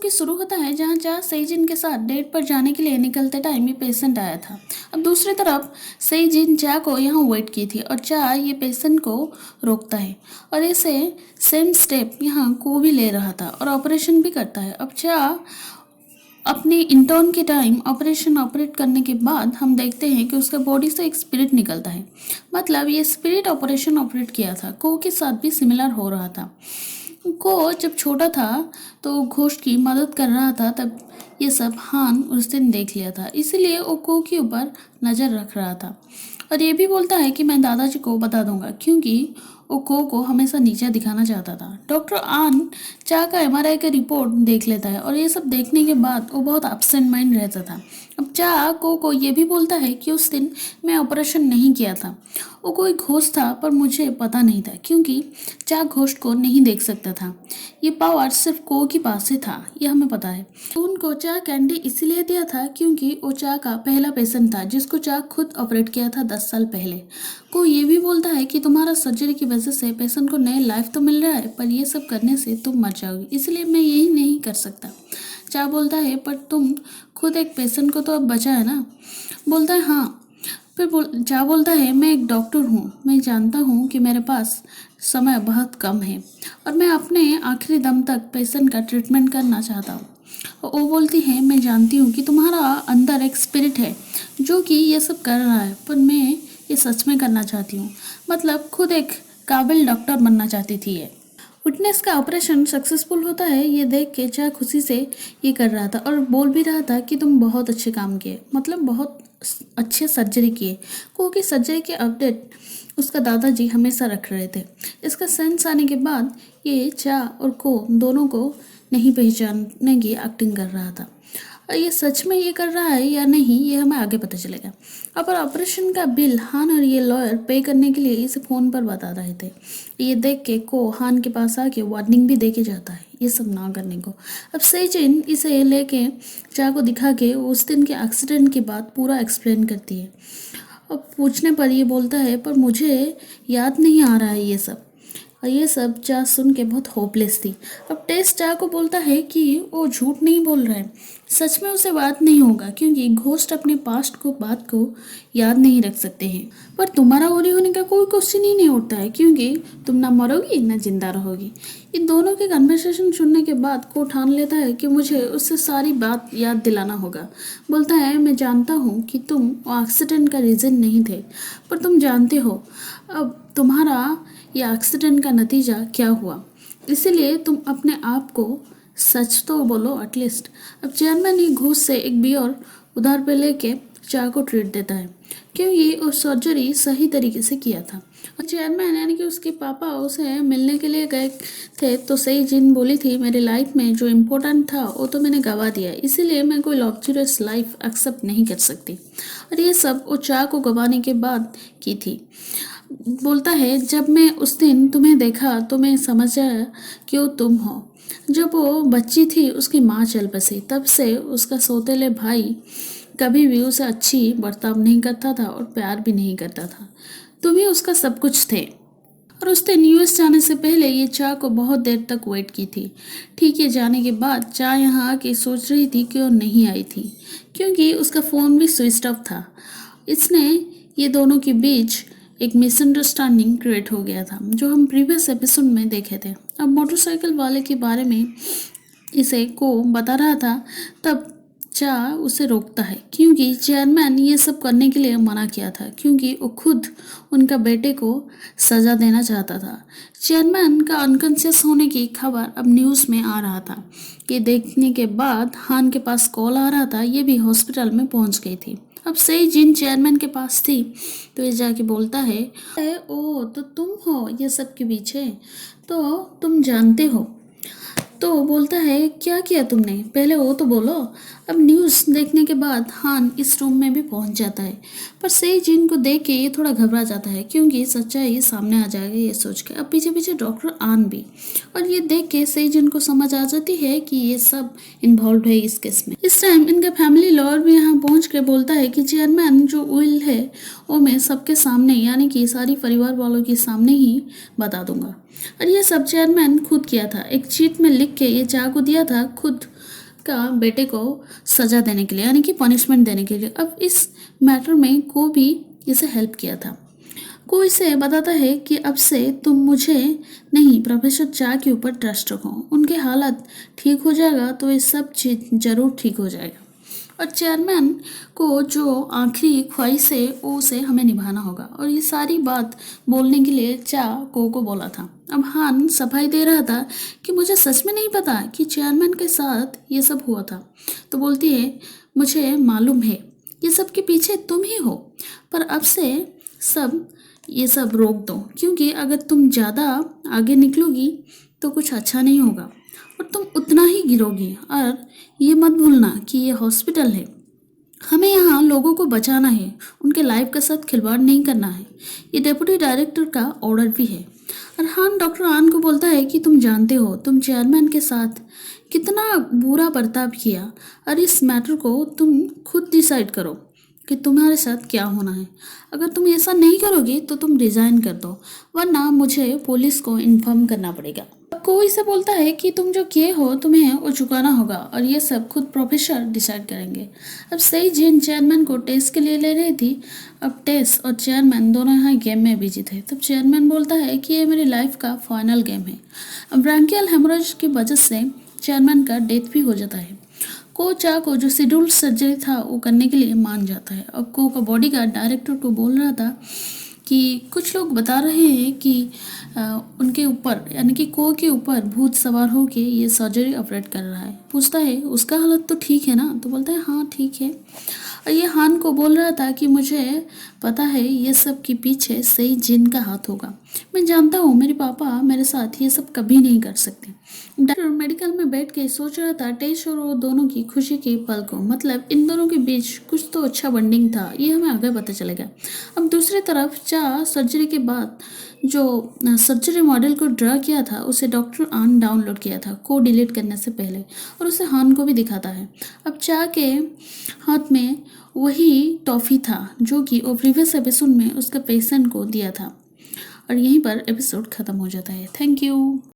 की शुरू होता है जहाँ चा सेजिन के साथ डेट पर जाने के लिए निकलते टाइम ये पेशेंट आया था। अब दूसरी तरफ सेजिन चा को यहाँ वेट की थी और चा ये पेशेंट को रोकता है और ऐसे सेम स्टेप यहाँ को भी ले रहा था और ऑपरेशन भी करता है। अब चा अपने इंटर्न के टाइम ऑपरेशन ऑपरेट करने के बाद हम देखते हैं कि उसका बॉडी से एक स्पिरिट निकलता है। मतलब ये स्पिरिट ऑपरेशन ऑपरेट किया था। को के साथ भी सिमिलर हो रहा था। को जब छोटा था तो घोस्ट की मदद कर रहा था, तब ये सब हान उस दिन देख लिया था, इसीलिए वो को के ऊपर नज़र रख रहा था और ये भी बोलता है कि मैं दादाजी को बता दूंगा, क्योंकि वो को हमेशा नीचा दिखाना चाहता था। डॉक्टर आन चा का एमआरआई का रिपोर्ट देख लेता है और ये सब देखने के बाद वो बहुत एब्सेंट माइंड रहता था। अब चा को ये भी बोलता है कि उस दिन मैं ऑपरेशन नहीं किया था, वो कोई घोस्ट था पर मुझे पता नहीं था, क्योंकि चा घोस्ट को नहीं देख सकता था। ये पावर सिर्फ को के पास ही था, ये हमें पता है। उनको चा कैंडी इसीलिए दिया था क्योंकि वो चा का पहला पेशेंट था जिसको चा खुद ऑपरेट किया था 10 साल पहले। को ये भी बोलता है कि तुम्हारा सर्जरी की वजह से पेशेंट को नए लाइफ तो मिल रहा है, पर ये सब करने से तुम मर जाओगी, इसलिए मैं यही नहीं कर सकता। चा बोलता है पर तुम खुद एक पेशेंट को तो अब बचा है ना। बोलता है हाँ। फिर चा बोलता है मैं एक डॉक्टर हूँ, मैं जानता हूँ कि मेरे पास समय बहुत कम है और मैं अपने आखिरी दम तक पेशेंट का ट्रीटमेंट करना चाहता हूँ। वो बोलती है मैं जानती हूँ कि तुम्हारा अंदर एक स्पिरिट है जो कि ये सब कर रहा है, पर मैं ये सच में करना चाहती हूँ। मतलब खुद एक काबिल डॉक्टर बनना चाहती थी ये। विटनेस का ऑपरेशन सक्सेसफुल होता है ये देख के चा खुशी से ये कर रहा था और बोल भी रहा था कि तुम बहुत अच्छे काम किए, मतलब बहुत अच्छे सर्जरी किए। क्योंकि सर्जरी के अपडेट उसका दादाजी हमेशा रख रहे थे। इसका सेंस आने के बाद ये चा और को दोनों को नहीं पहचानने की एक्टिंग कर रहा था। ये सच में ये कर रहा है या नहीं ये हमें आगे पता चलेगा। अब ऑपरेशन का बिल हान और ये लॉयर पे करने के लिए इसे फ़ोन पर बता रहे थे। ये देख के को हान के पास आके वार्निंग भी दे के जाता है ये सब ना करने को। अब सेजिन इसे लेके चा को दिखा के उस दिन के एक्सीडेंट की बात पूरा एक्सप्लेन करती है। अब पूछने पर ये बोलता है पर मुझे याद नहीं आ रहा है ये सब। और ये सब चा सुन के बहुत होपलेस थी। अब टेस्ट चा को बोलता है कि वो झूठ नहीं बोल रहा है, सच में उसे बात नहीं होगा, क्योंकि घोस्ट अपने पास्ट को बात को याद नहीं रख सकते हैं। पर तुम्हारा ओरी होने का कोई क्वेश्चन ही नहीं उठता है, क्योंकि तुम ना मरोगी ना जिंदा रहोगी। इन दोनों के कन्वर्सेशन सुनने के बाद को ठान लेता है कि मुझे उससे सारी बात याद दिलाना होगा। बोलता है मैं जानता हूँ कि तुम एक्सीडेंट का रीज़न नहीं थे, पर तुम जानते हो अब तुम्हारा ये एक्सीडेंट का नतीजा क्या हुआ, इसीलिए तुम अपने आप को सच तो बोलो एटलीस्ट। अब चेयरमैन ही घूस से एक बियर उधार पे लेके चा को ट्रीट देता है, क्योंकि वो सर्जरी सही तरीके से किया था। और चेयरमैन यानी कि उसके पापा उसे मिलने के लिए गए थे, तो सही जिन बोली थी मेरी लाइफ में जो इम्पोर्टेंट था वो तो मैंने गवा दिया, इसीलिए मैं कोई लग्जरियस लाइफ एक्सेप्ट नहीं कर सकती। और ये सब वो चा को गवाने के बाद की थी। बोलता है जब मैं उस दिन तुम्हें देखा तो मैं समझा कि वो तुम हो। जब वो बच्ची थी उसकी माँ चल बसी, तब से उसका सौतेले भाई कभी भी उसे अच्छी बर्ताव नहीं करता था और प्यार भी नहीं करता था। तुम ही उसका सब कुछ थे। और उस दिन यूएस जाने से पहले ये चा को बहुत देर तक वेट की थी। ठीक है, जाने के बाद चा यहाँ आके सोच रही थी कि वो नहीं आई थी, क्योंकि उसका फ़ोन भी स्विच ऑफ था। इसने ये दोनों के बीच एक मिसअंडरस्टैंडिंग क्रिएट हो गया था, जो हम प्रीवियस एपिसोड में देखे थे। अब मोटरसाइकिल वाले के बारे में इसे को बता रहा था, तब चा उसे रोकता है, क्योंकि चेयरमैन ये सब करने के लिए मना किया था, क्योंकि वो खुद उनका बेटे को सज़ा देना चाहता था। चेयरमैन का अनकॉन्शियस होने की खबर अब न्यूज़ में आ रहा था। ये देखने के बाद हान के पास कॉल आ रहा था, ये भी हॉस्पिटल में पहुंच गई थी। अब सही जिन चेयरमैन के पास थी, तो ये जाके बोलता है ओ तो तुम हो ये सब के पीछे, तो तुम जानते हो। तो बोलता है क्या किया तुमने, पहले वो तो बोलो। अब न्यूज़ देखने के बाद हान इस रूम में भी पहुंच जाता है, पर सही जिन को देख के ये थोड़ा घबरा जाता है, क्योंकि सच्चाई सामने आ जाएगा ये सोच के। अब पीछे पीछे डॉक्टर आन भी, और ये देख के सही जिन को समझ आ जाती है कि ये सब इन्वॉल्व है इस केस में। इस टाइम इनका फैमिली लॉयर भी यहाँ पहुँच के बोलता है कि चेयरमैन जो विल है वो मैं सबके सामने, यानी कि सारी परिवार वालों के सामने ही बता दूंगा। और ये सब चेयरमैन खुद किया था, एक चीट में लिख के ये चा को दिया था खुद का बेटे को सज़ा देने के लिए, यानी कि पनिशमेंट देने के लिए। अब इस मैटर में को भी इसे हेल्प किया था। को इसे बताता है कि अब से तुम मुझे नहीं, प्रोफेसर चा के ऊपर ट्रस्ट रखो, उनके हालत ठीक हो जाएगा तो ये सब चीज जरूर ठीक हो जाएगा। और चेयरमैन को जो आखिरी ख्वाहिश है वो उसे हमें निभाना होगा। और ये सारी बात बोलने के लिए चा को बोला था। अब हान सफाई दे रहा था कि मुझे सच में नहीं पता कि चेयरमैन के साथ ये सब हुआ था। तो बोलती है, मुझे मालूम है ये सब के पीछे तुम ही हो, पर अब से ये सब रोक दो, क्योंकि अगर तुम ज़्यादा आगे निकलोगी तो कुछ अच्छा नहीं होगा और तुम उतना ही गिरोगी। और ये मत भूलना कि ये हॉस्पिटल है, हमें यहाँ लोगों को बचाना है, उनके लाइफ के साथ खिलवाड़ नहीं करना है। ये डेप्यूटी डायरेक्टर का ऑर्डर भी है। और हान डॉक्टर आन को बोलता है कि तुम जानते हो तुम चेयरमैन के साथ कितना बुरा बर्ताव किया, और इस मैटर को तुम खुद डिसाइड करो कि तुम्हारे साथ क्या होना है। अगर तुम ऐसा नहीं करोगे तो तुम रिजाइन कर दो, वरना मुझे पुलिस को इन्फॉर्म करना पड़ेगा। कोई से बोलता है कि तुम जो किए हो तुम्हें वो चुकाना होगा, और ये सब खुद प्रोफेसर डिसाइड करेंगे। अब सही जिन चेयरमैन को टेस्ट के लिए ले रही थी, अब टेस्ट और चेयरमैन दोनों यहाँ गेम में बिजी थे। तब चेयरमैन बोलता है कि ये मेरी लाइफ का फाइनल गेम है। अब ब्रांकियल हेमोरेज की वजह से चेयरमैन का डेथ भी हो जाता है। को चा को जो शेड्यूल सर्जरी था वो करने के लिए मान जाता है। अब को का बॉडीगार्ड डायरेक्टर को बोल रहा था कि कुछ लोग बता रहे हैं कि उनके ऊपर, यानी कि को के ऊपर भूत सवार होके ये सर्जरी ऑपरेट कर रहा है। पूछता है उसका हालत तो ठीक है ना? तो बोलता है हाँ ठीक है। और ये हान को बोल रहा था कि मुझे पता है ये सब के पीछे सही जिन का हाथ होगा। मैं जानता हूँ मेरे पापा मेरे साथ ये सब कभी नहीं कर सकते। डॉक्टर मेडिकल में बैठ के सोच रहा था टेश और वो दोनों की खुशी के पल को, मतलब इन दोनों के बीच कुछ तो अच्छा बॉन्डिंग था, ये हमें आगे पता चलेगा। अब दूसरी तरफ चा सर्जरी के बाद जो सर्जरी मॉडल को ड्रा किया था उसे डॉक्टर आन डाउनलोड किया था को डिलीट करने से पहले, और उसे हान को भी दिखाता है। अब चा के हाथ में वही टॉफ़ी था जो कि वो प्रीवियस एपिसोड में उसके पेशेंट को दिया था। और यहीं पर एपिसोड ख़त्म हो जाता है। Thank you.